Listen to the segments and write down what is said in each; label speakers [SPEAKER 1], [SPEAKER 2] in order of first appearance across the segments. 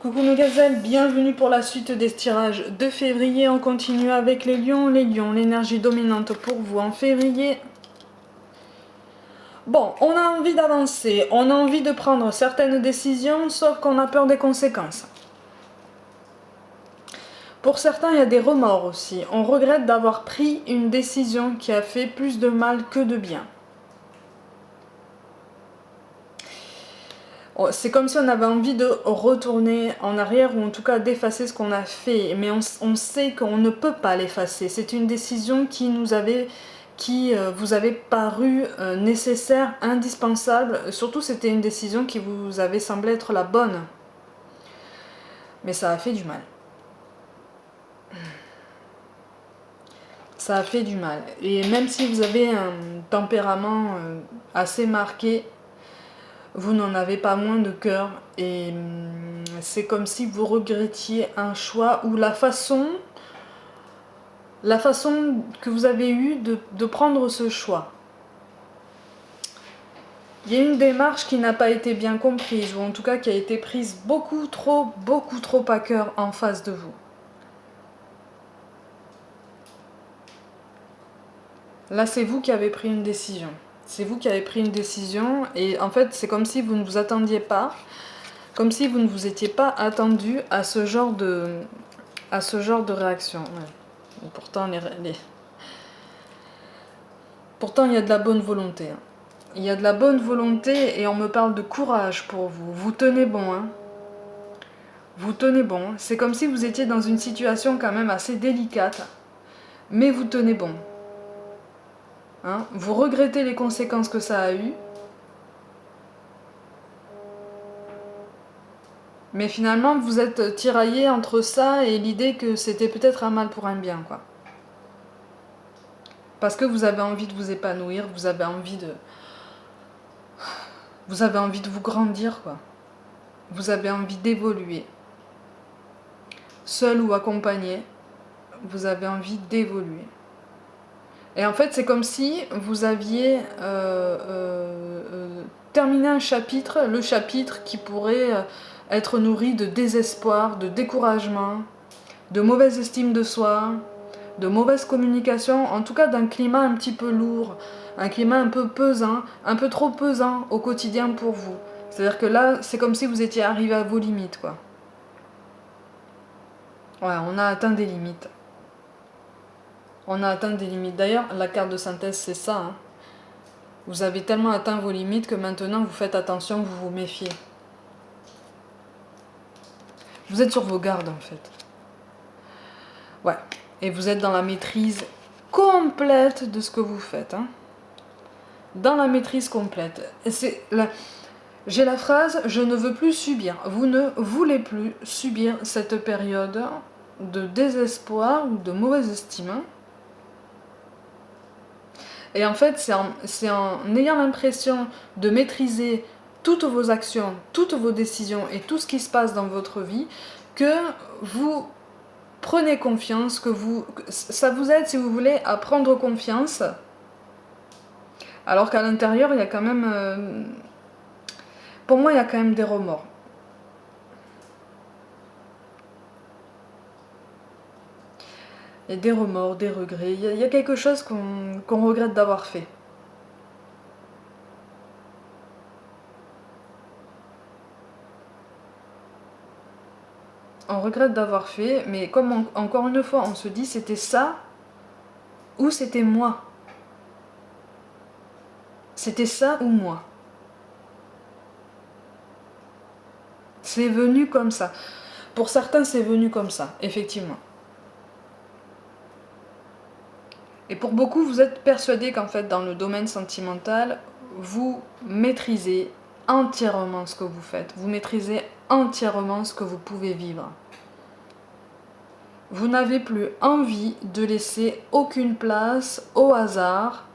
[SPEAKER 1] Coucou mes gazelles, bienvenue pour la suite des tirages de février. On continue avec les lions. Les lions, l'énergie dominante pour vous en février. Bon, on a envie d'avancer, on a envie de prendre certaines décisions, sauf qu'on a peur des conséquences. Pour certains, il y a des remords aussi. On regrette d'avoir pris une décision qui a fait plus de mal que de bien. C'est comme si on avait envie de retourner en arrière ou en tout cas d'effacer ce qu'on a fait. Mais on sait qu'on ne peut pas l'effacer. C'est une décision qui vous avait paru nécessaire, indispensable. Surtout, c'était une décision qui vous avait semblé être la bonne. Mais ça a fait du mal. Ça a fait du mal. Et même si vous avez un tempérament assez marqué, vous n'en avez pas moins de cœur. Et c'est comme si vous regrettiez un choix ou la façon que vous avez eue de prendre ce choix. Il y a une démarche qui n'a pas été bien comprise, ou en tout cas qui a été prise beaucoup trop à cœur en face de vous. Là, c'est vous qui avez pris une décision. C'est vous qui avez pris une décision, et en fait, c'est comme si vous ne vous attendiez pas, comme si vous ne vous étiez pas attendu à ce genre de réaction. Ouais. Pourtant, pourtant, il y a de la bonne volonté. Il y a de la bonne volonté et on me parle de courage pour vous. Vous tenez bon, hein. Vous tenez bon. C'est comme si vous étiez dans une situation quand même assez délicate, mais vous tenez bon. Hein, vous regrettez les conséquences que ça a eues, mais finalement vous êtes tiraillé entre ça et l'idée que c'était peut-être un mal pour un bien, quoi. Parce que vous avez envie de vous épanouir, vous avez envie de vous grandir, quoi. Vous avez envie d'évoluer. Seul ou accompagné, vous avez envie d'évoluer. Et en fait, c'est comme si vous aviez terminé un chapitre, le chapitre qui pourrait être nourri de désespoir, de découragement, de mauvaise estime de soi, de mauvaise communication, en tout cas d'un climat un petit peu lourd, un climat un peu pesant, un peu trop pesant au quotidien pour vous. C'est-à-dire que là, c'est comme si vous étiez arrivé à vos limites, quoi. Ouais, on a atteint des limites. On a atteint des limites. D'ailleurs, la carte de synthèse, c'est ça. Hein. Vous avez tellement atteint vos limites que maintenant, vous faites attention, vous vous méfiez. Vous êtes sur vos gardes, en fait. Ouais. Et vous êtes dans la maîtrise complète de ce que vous faites. Hein. Dans la maîtrise complète. J'ai la phrase « Je ne veux plus subir ». Vous ne voulez plus subir cette période de désespoir ou de mauvaise estime. Et en fait, c'est en ayant l'impression de maîtriser toutes vos actions, toutes vos décisions et tout ce qui se passe dans votre vie que vous prenez confiance, ça vous aide, si vous voulez, à prendre confiance. Alors qu'à l'intérieur, il y a quand même... pour moi, il y a quand même des remords. Il y a des remords, des regrets. Il y a quelque chose qu'on regrette d'avoir fait. On regrette d'avoir fait, mais comme encore une fois, on se dit c'était ça ou c'était moi. C'était ça ou moi. C'est venu comme ça. Pour certains, c'est venu comme ça, effectivement. Et pour beaucoup, vous êtes persuadés qu'en fait, dans le domaine sentimental, vous maîtrisez entièrement ce que vous faites. Vous maîtrisez entièrement ce que vous pouvez vivre. Vous n'avez plus envie de laisser aucune place au hasard.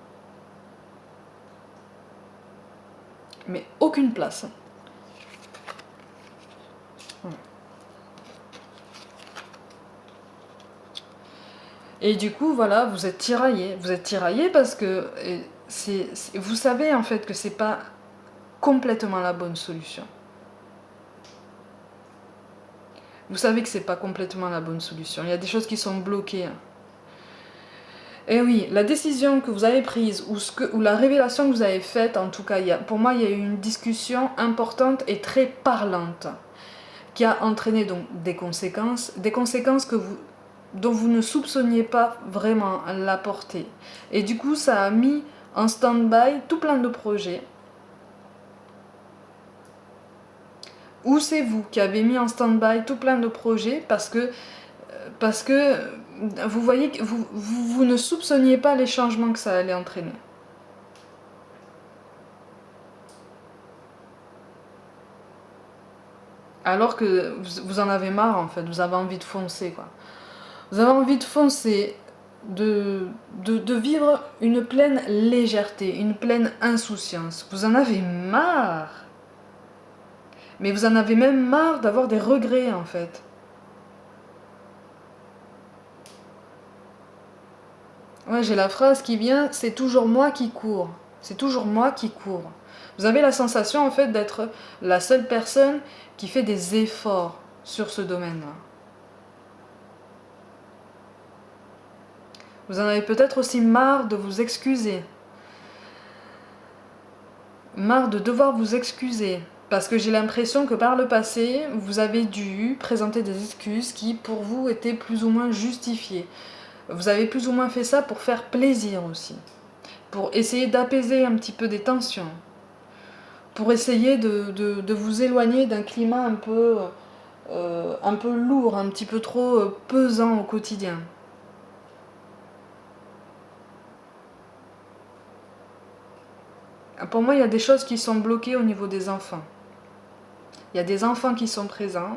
[SPEAKER 1] Mais aucune place. Et du coup, voilà, vous êtes tiraillé. Vous êtes tiraillé parce que vous savez en fait que c'est pas complètement la bonne solution. Vous savez que c'est pas complètement la bonne solution. Il y a des choses qui sont bloquées. Hein. Et oui, la décision que vous avez prise ou la révélation que vous avez faite, en tout cas, pour moi, il y a eu une discussion importante et très parlante qui a entraîné donc des conséquences dont vous ne soupçonniez pas vraiment la portée. Et du coup, ça a mis en stand-by tout plein de projets. Ou c'est vous qui avez mis en stand-by tout plein de projets parce que vous voyez que vous ne soupçonniez pas les changements que ça allait entraîner. Alors que vous en avez marre en fait, vous avez envie de foncer quoi. Vous avez envie de foncer, de vivre une pleine légèreté, une pleine insouciance. Vous en avez marre. Mais vous en avez même marre d'avoir des regrets en fait. Ouais, j'ai la phrase qui vient, c'est toujours moi qui cours. C'est toujours moi qui cours. Vous avez la sensation en fait d'être la seule personne qui fait des efforts sur ce domaine-là. Vous en avez peut-être aussi marre de vous excuser. Marre de devoir vous excuser. Parce que j'ai l'impression que par le passé, vous avez dû présenter des excuses qui pour vous étaient plus ou moins justifiées. Vous avez plus ou moins fait ça pour faire plaisir aussi. Pour essayer d'apaiser un petit peu des tensions. Pour essayer de vous éloigner d'un climat un peu lourd, un petit peu trop pesant au quotidien. Pour moi, il y a des choses qui sont bloquées au niveau des enfants. Il y a des enfants qui sont présents.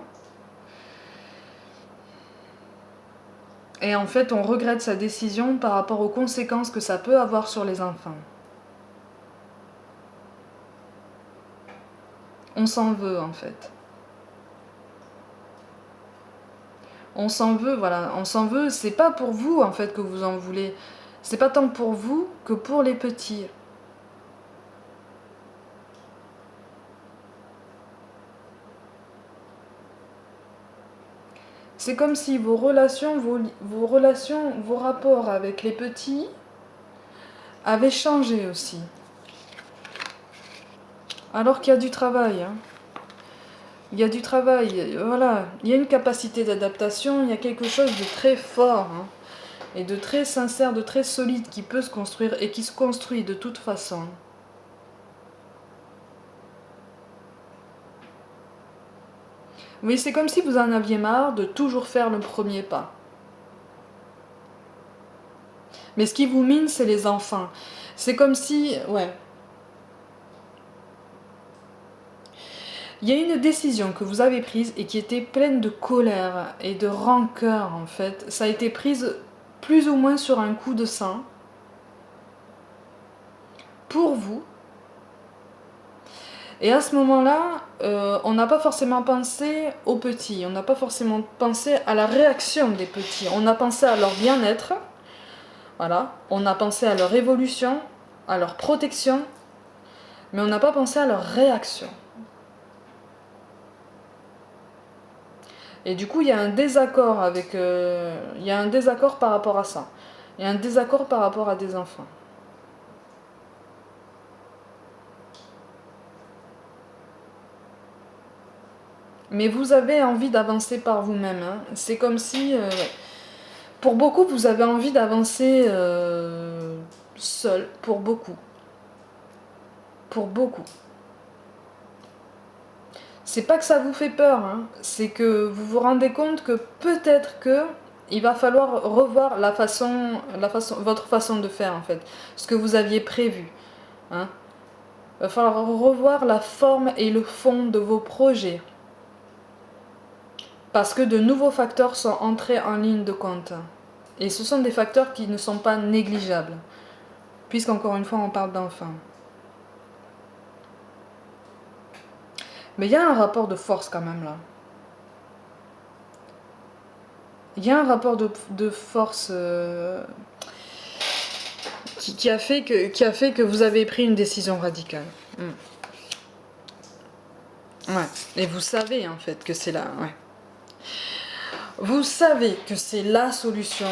[SPEAKER 1] Et en fait, on regrette sa décision par rapport aux conséquences que ça peut avoir sur les enfants. On s'en veut, en fait. On s'en veut, voilà. On s'en veut, c'est pas pour vous, en fait, que vous en voulez. C'est pas tant pour vous que pour les petits. C'est comme si vos relations, vos rapports avec les petits avaient changé aussi. Alors qu'il y a du travail. Hein. Il y a du travail, voilà. Il y a une capacité d'adaptation, il y a quelque chose de très fort. Hein, et de très sincère, de très solide qui peut se construire et qui se construit de toute façon. Oui, c'est comme si vous en aviez marre de toujours faire le premier pas. Mais ce qui vous mine, c'est les enfants. C'est comme si... Ouais. Il y a une décision que vous avez prise et qui était pleine de colère et de rancœur, en fait. Ça a été prise plus ou moins sur un coup de sang. Pour vous. Et à ce moment-là, on n'a pas forcément pensé aux petits. On n'a pas forcément pensé à la réaction des petits. On a pensé à leur bien-être. Voilà. On a pensé à leur évolution, à leur protection. Mais on n'a pas pensé à leur réaction. Et du coup, il y a un désaccord il y a un désaccord par rapport à ça. Il y a un désaccord par rapport à des enfants. Mais vous avez envie d'avancer par vous-même. Hein. C'est comme si... pour beaucoup, vous avez envie d'avancer seul. Pour beaucoup. Pour beaucoup. C'est pas que ça vous fait peur, hein. C'est que vous vous rendez compte que peut-être que il va falloir revoir votre façon de faire en fait, ce que vous aviez prévu. Hein. Il va falloir revoir la forme et le fond de vos projets. Parce que de nouveaux facteurs sont entrés en ligne de compte. Et ce sont des facteurs qui ne sont pas négligeables. Puisqu'encore une fois, on parle d'enfants. Mais il y a un rapport de force quand même là. Il y a un rapport de force qui a fait que vous avez pris une décision radicale. Ouais. Et vous savez en fait que c'est là. Ouais. Vous savez que c'est la solution,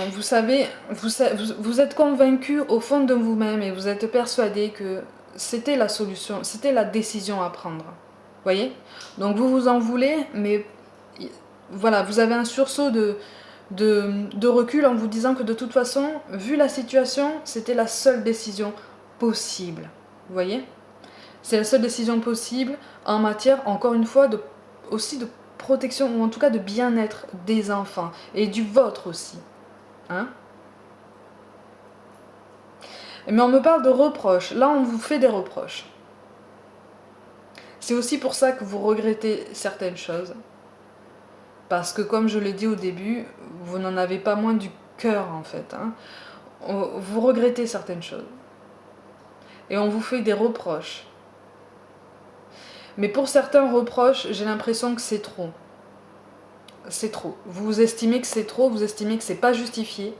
[SPEAKER 1] vous êtes convaincu au fond de vous-même et vous êtes persuadé que c'était la solution, c'était la décision à prendre. Voyez? Donc vous vous en voulez, mais voilà, vous avez un sursaut de recul en vous disant que de toute façon, vu la situation, c'était la seule décision possible. Vous voyez? C'est la seule décision possible en matière, encore une fois, aussi de protection, ou en tout cas de bien-être des enfants, et du vôtre aussi. Hein? Mais on me parle de reproches. Là, on vous fait des reproches. C'est aussi pour ça que vous regrettez certaines choses. Parce que, comme je l'ai dit au début, vous n'en avez pas moins du cœur, en fait. Hein? Vous regrettez certaines choses. Et on vous fait des reproches. Mais pour certains reproches, j'ai l'impression que c'est trop. C'est trop. Vous estimez que c'est trop, vous estimez que c'est pas justifié,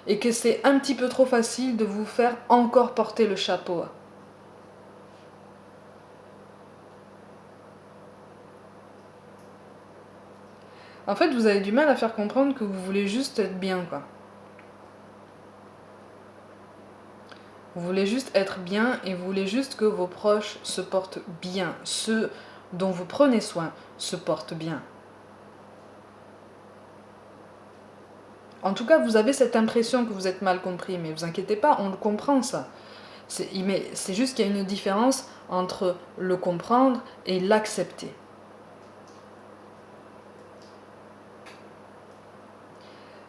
[SPEAKER 1] et que c'est un petit peu trop facile de vous faire encore porter le chapeau. En fait, vous avez du mal à faire comprendre que vous voulez juste être bien, quoi. Vous voulez juste être bien et vous voulez juste que vos proches se portent bien. Ceux dont vous prenez soin se portent bien. En tout cas, vous avez cette impression que vous êtes mal compris, mais vous inquiétez pas, on le comprend ça. C'est juste qu'il y a une différence entre le comprendre et l'accepter.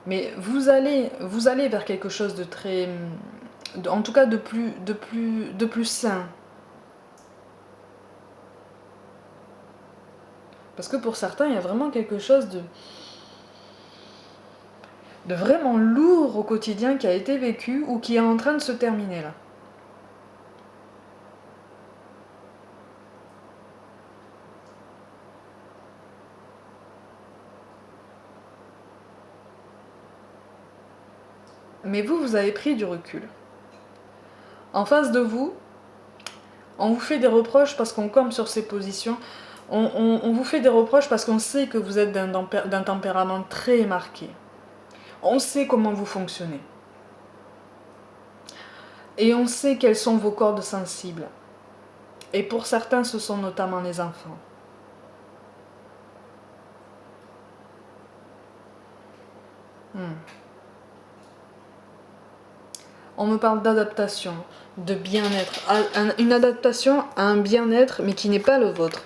[SPEAKER 1] Mais vous allez vers quelque chose de très... en tout cas de plus sain. Parce que pour certains, il y a vraiment quelque chose de vraiment lourd au quotidien qui a été vécu ou qui est en train de se terminer là. Mais vous avez pris du recul. En face de vous, on vous fait des reproches parce qu'on campe sur ses positions. On vous fait des reproches parce qu'on sait que vous êtes d'un tempérament très marqué. On sait comment vous fonctionnez. Et on sait quelles sont vos cordes sensibles. Et pour certains, ce sont notamment les enfants. On me parle d'adaptation, de bien-être. Une adaptation à un bien-être, mais qui n'est pas le vôtre.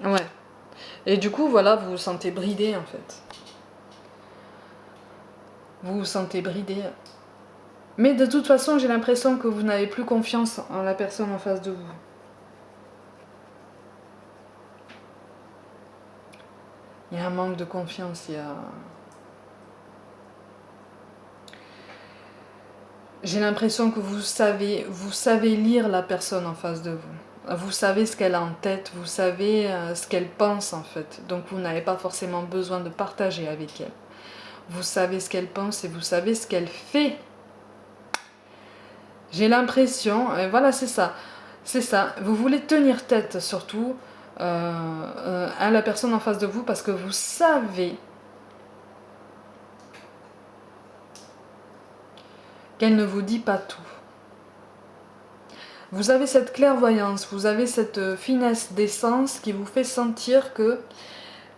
[SPEAKER 1] Ouais. Et du coup, voilà, vous vous sentez bridé, en fait. Vous vous sentez bridé. Mais de toute façon, j'ai l'impression que vous n'avez plus confiance en la personne en face de vous. Il y a un manque de confiance, J'ai l'impression que vous savez lire la personne en face de vous. Vous savez ce qu'elle a en tête, vous savez ce qu'elle pense en fait. Donc vous n'avez pas forcément besoin de partager avec elle. Vous savez ce qu'elle pense et vous savez ce qu'elle fait. J'ai l'impression, et voilà c'est ça, vous voulez tenir tête surtout à la personne en face de vous parce que vous savez qu'elle ne vous dit pas tout. Vous avez cette clairvoyance, vous avez cette finesse d'essence qui vous fait sentir qu'il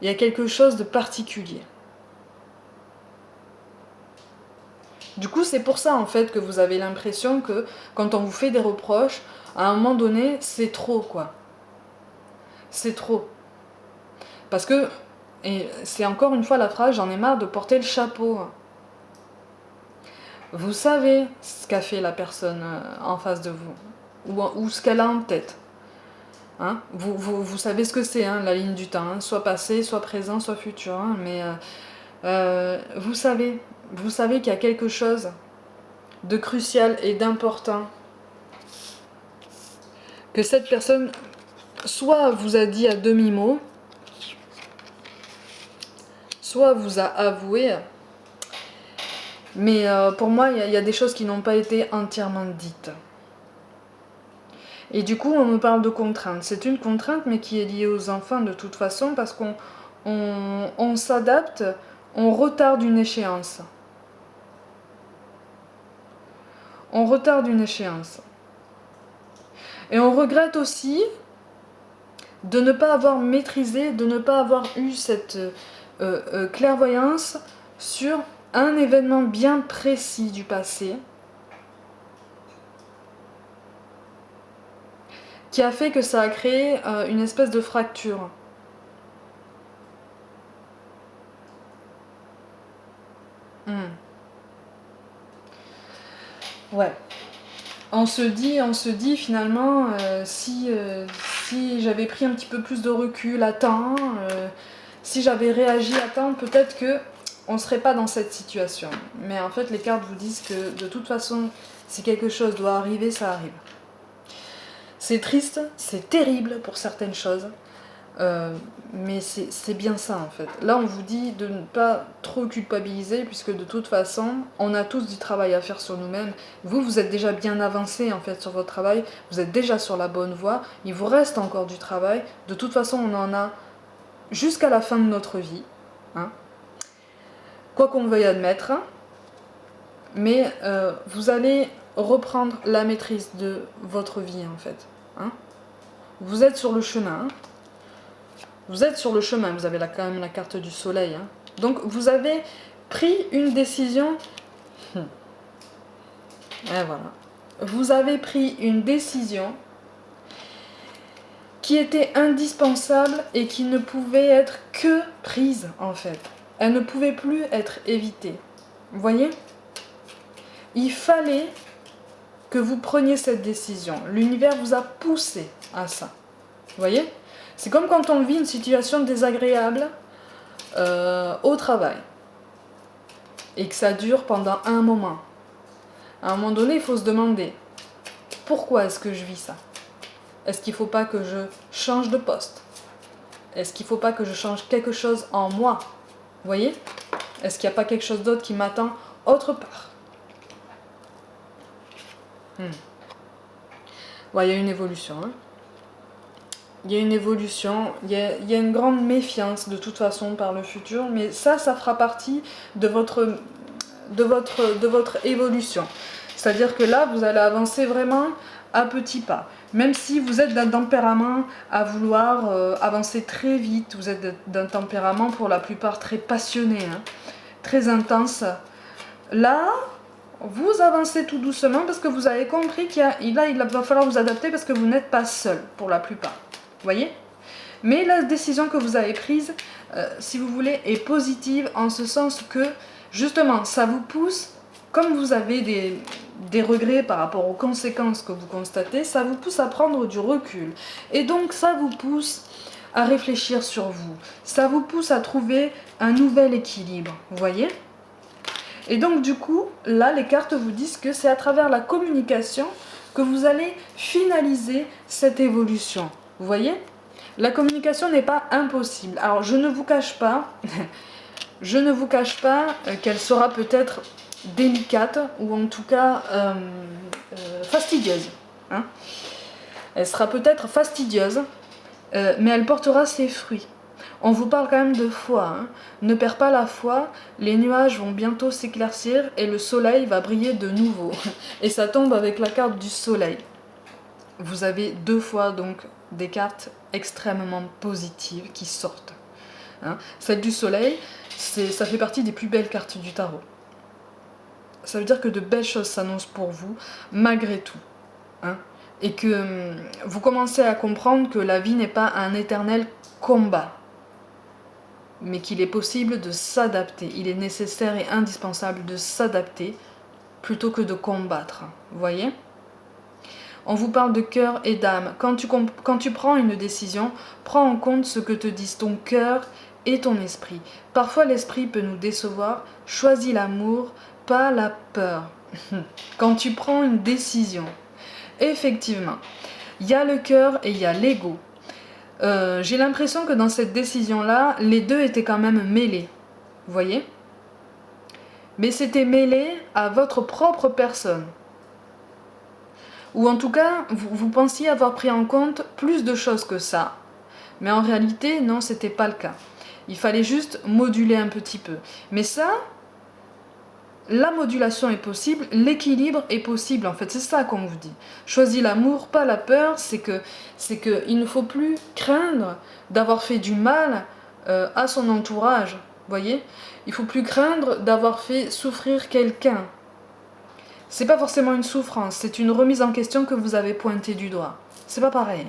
[SPEAKER 1] y a quelque chose de particulier. Du coup, c'est pour ça en fait que vous avez l'impression que quand on vous fait des reproches, à un moment donné, c'est trop quoi. C'est trop. Parce que, et c'est encore une fois la phrase, j'en ai marre de porter le chapeau. Vous savez ce qu'a fait la personne en face de vous, ou ce qu'elle a en tête. Hein, vous savez ce que c'est, hein, la ligne du temps, hein, soit passé, soit présent, soit futur. Hein, mais vous savez qu'il y a quelque chose de crucial et d'important que cette personne soit vous a dit à demi-mot, soit vous a avoué. Mais pour moi, il y a des choses qui n'ont pas été entièrement dites. Et du coup, on me parle de contrainte. C'est une contrainte, mais qui est liée aux enfants de toute façon, parce qu'on s'adapte, on retarde une échéance. On retarde une échéance. Et on regrette aussi de ne pas avoir maîtrisé, de ne pas avoir eu cette clairvoyance sur un événement bien précis du passé qui a fait que ça a créé une espèce de fracture. Ouais. On se dit finalement, si j'avais pris un petit peu plus de recul à temps, si j'avais réagi à temps, peut-être que on serait pas dans cette situation. Mais en fait, les cartes vous disent que de toute façon, si quelque chose doit arriver, ça arrive. C'est triste, c'est terrible pour certaines choses, mais c'est bien ça en fait. Là, on vous dit de ne pas trop culpabiliser, puisque de toute façon, on a tous du travail à faire sur nous-mêmes. Vous êtes déjà bien avancé en fait sur votre travail, vous êtes déjà sur la bonne voie, il vous reste encore du travail. De toute façon, on en a jusqu'à la fin de notre vie, hein. Quoi qu'on veuille admettre, mais vous allez reprendre la maîtrise de votre vie en fait, hein. Vous êtes sur le chemin, hein. Vous êtes sur le chemin, vous avez là quand même la carte du soleil, hein. Donc vous avez pris une décision. Et voilà. Vous avez pris une décision qui était indispensable et qui ne pouvait être que prise en fait. Elle ne pouvait plus être évitée. Vous voyez? Il fallait que vous preniez cette décision. L'univers vous a poussé à ça. Vous voyez? C'est comme quand on vit une situation désagréable au travail et que ça dure pendant un moment. À un moment donné, il faut se demander, pourquoi est-ce que je vis ça? Est-ce qu'il ne faut pas que je change de poste? Est-ce qu'il ne faut pas que je change quelque chose en moi? Vous voyez? Est-ce qu'il n'y a pas quelque chose d'autre qui m'attend autre part? Ouais, il y a une évolution, hein. Il y a une évolution, il y a une grande méfiance de toute façon par le futur, mais ça fera partie de votre évolution. C'est-à-dire que là, vous allez avancer vraiment à petits pas. Même si vous êtes d'un tempérament à vouloir avancer très vite, vous êtes d'un tempérament pour la plupart très passionné, hein, très intense. Là, vous avancez tout doucement parce que vous avez compris il va falloir vous adapter parce que vous n'êtes pas seul pour la plupart. Vous voyez? Mais la décision que vous avez prise, si vous voulez, est positive en ce sens que, justement, ça vous pousse, comme vous avez des regrets par rapport aux conséquences que vous constatez, ça vous pousse à prendre du recul. Et donc, ça vous pousse à réfléchir sur vous. Ça vous pousse à trouver un nouvel équilibre. Vous voyez? Et donc, du coup, là, les cartes vous disent que c'est à travers la communication que vous allez finaliser cette évolution. Vous voyez? La communication n'est pas impossible. Alors, je ne vous cache pas, qu'elle sera peut-être délicate ou en tout cas fastidieuse, hein. Elle sera peut-être fastidieuse, mais elle portera ses fruits. On vous parle quand même de foi, hein. Ne perds pas la foi, les nuages vont bientôt s'éclaircir et le soleil va briller de nouveau. Et ça tombe avec la carte du soleil. Vous avez deux fois donc des cartes extrêmement positives qui sortent, hein. Celle du soleil, ça fait partie des plus belles cartes du tarot. Ça veut dire que de belles choses s'annoncent pour vous, malgré tout, hein. Et que vous commencez à comprendre que la vie n'est pas un éternel combat, mais qu'il est possible de s'adapter. Il est nécessaire et indispensable de s'adapter plutôt que de combattre. Vous voyez? On vous parle de cœur et d'âme. Quand tu prends une décision, prends en compte ce que te disent ton cœur et ton esprit. Parfois l'esprit peut nous décevoir. Choisis l'amour, pas la peur. Quand tu prends une décision, effectivement, il y a le cœur et il y a l'ego. J'ai l'impression que dans cette décision-là, les deux étaient quand même mêlés. Vous voyez? Mais c'était mêlé à votre propre personne. Ou en tout cas, vous pensiez avoir pris en compte plus de choses que ça. Mais en réalité, non, c'était pas le cas. Il fallait juste moduler un petit peu. Mais ça, la modulation est possible, l'équilibre est possible. En fait, c'est ça qu'on vous dit. Choisis l'amour, pas la peur. C'est que il ne faut plus craindre d'avoir fait du mal à son entourage. Voyez, il faut plus craindre d'avoir fait souffrir quelqu'un. C'est pas forcément une souffrance, c'est une remise en question que vous avez pointée du doigt. C'est pas pareil.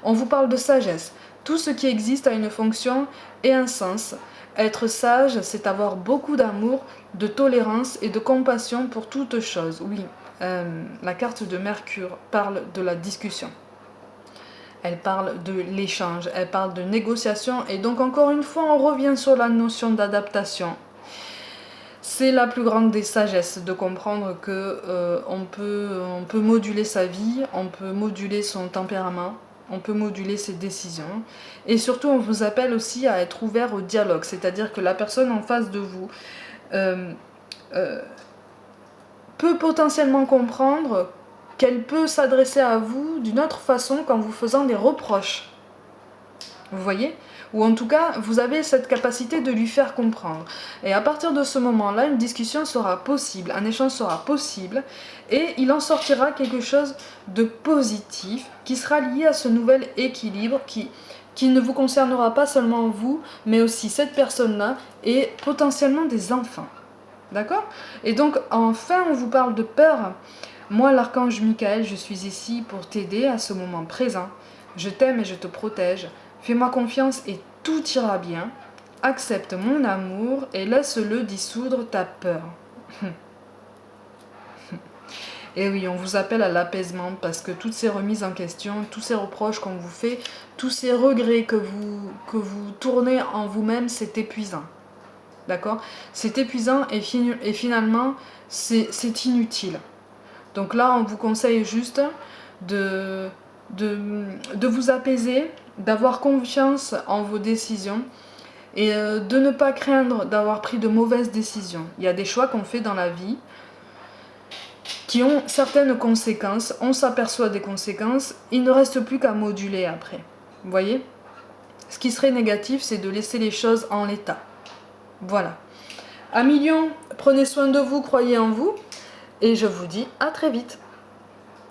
[SPEAKER 1] On vous parle de sagesse. Tout ce qui existe a une fonction et un sens. Être sage, c'est avoir beaucoup d'amour, de tolérance et de compassion pour toute chose. Oui, la carte de Mercure parle de la discussion. Elle parle de l'échange, elle parle de négociation. Et donc encore une fois, on revient sur la notion d'adaptation. C'est la plus grande des sagesses de comprendre que on peut moduler sa vie, on peut moduler son tempérament, on peut moduler ses décisions. Et surtout, on vous appelle aussi à être ouvert au dialogue, c'est-à-dire que la personne en face de vous peut potentiellement comprendre qu'elle peut s'adresser à vous d'une autre façon qu'en vous faisant des reproches. Vous voyez ? Ou en tout cas, vous avez cette capacité de lui faire comprendre. Et à partir de ce moment-là, une discussion sera possible, un échange sera possible, et il en sortira quelque chose de positif qui sera lié à ce nouvel équilibre qui ne vous concernera pas seulement vous, mais aussi cette personne-là et potentiellement des enfants. D'accord ? Et donc, enfin, on vous parle de peur. Moi, l'archange Michael, je suis ici pour t'aider à ce moment présent. Je t'aime et je te protège. Fais-moi confiance et tout ira bien. Accepte mon amour et laisse-le dissoudre ta peur. Et oui, on vous appelle à l'apaisement parce que toutes ces remises en question, tous ces reproches qu'on vous fait, tous ces regrets que vous tournez en vous-même, c'est épuisant. D'accord ? C'est épuisant et finalement, c'est inutile. Donc là, on vous conseille juste de vous apaiser, d'avoir confiance en vos décisions et de ne pas craindre d'avoir pris de mauvaises décisions. Il y a des choix qu'on fait dans la vie qui ont certaines conséquences, on s'aperçoit des conséquences, il ne reste plus qu'à moduler après. Vous voyez ? Ce qui serait négatif, c'est de laisser les choses en l'état. Voilà. Amis Lions, prenez soin de vous, croyez en vous, et je vous dis à très vite.